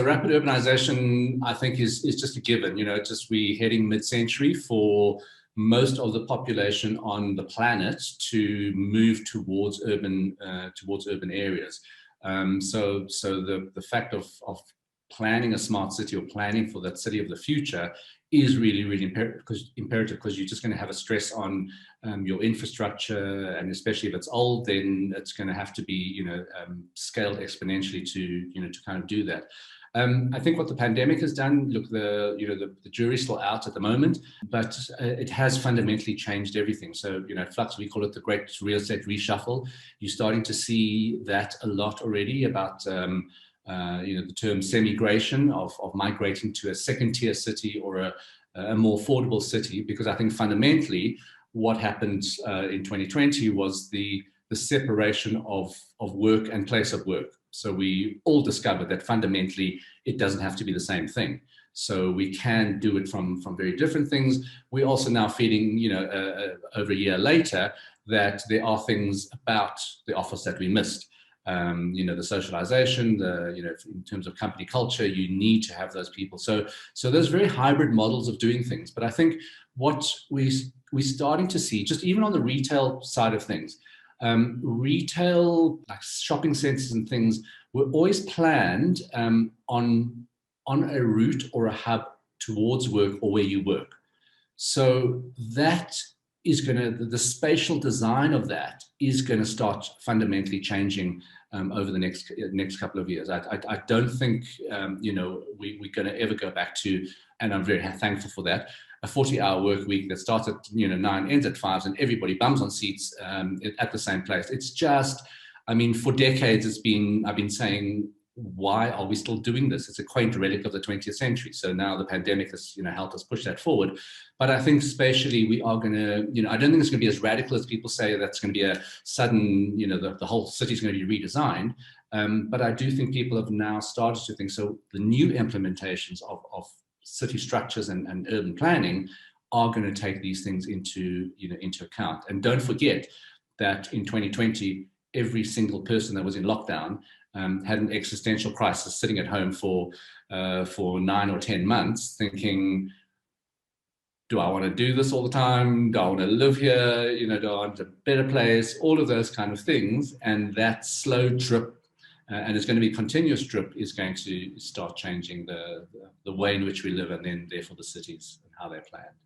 The rapid urbanization, I think, is just a given. Just we're heading mid-century for most of the population on the planet to move towards urban areas. So the fact of planning a smart city or planning for that city of the future is really, really imperative because you're just going to have a stress on your infrastructure, and especially if it's old, then it's going to have to be scaled exponentially to kind of do that. I think what the pandemic has done, look, the jury's still out at the moment, but it has fundamentally changed everything. So, Flux, we call it the great real estate reshuffle. You're starting to see that a lot already about, the term semigration of migrating to a second tier city or a more affordable city, because I think fundamentally what happened in 2020 was the separation of work and place of work. So we all discovered that fundamentally it doesn't have to be the same thing. So we can do it from very different things. We're also now feeling, over a year later, that there are things about the office that we missed. The socialization, in terms of company culture, you need to have those people. So there's very hybrid models of doing things. But I think what we're starting to see, just even on the retail side of things, retail, like shopping centers and things, were always planned on a route or a hub towards work or where you work. So that is the spatial design of that is going to start fundamentally changing over the next couple of years. I don't think, we're going to ever go back to, and I'm very thankful for that, a 40-hour work week that starts at 9, ends at 5, and everybody bums on seats at the same place. It's just, for decades I've been saying, why are we still doing this? It's a quaint relic of the 20th century. So now the pandemic has helped us push that forward. But I think spatially we are going to, I don't think it's going to be as radical as people say. That's going to be a sudden, the whole city is going to be redesigned. But I do think people have now started to think, so the new implementations of city structures and urban planning are going to take these things into account. And don't forget that in 2020, every single person that was in lockdown had an existential crisis, sitting at home for 9 or 10 months thinking, do I want to do this all the time? Do I want to live here? Do I want a better place? All of those kind of things. And that slow drip, and it's going to be continuous drip, is going to start changing the way in which we live, and then therefore the cities and how they're planned.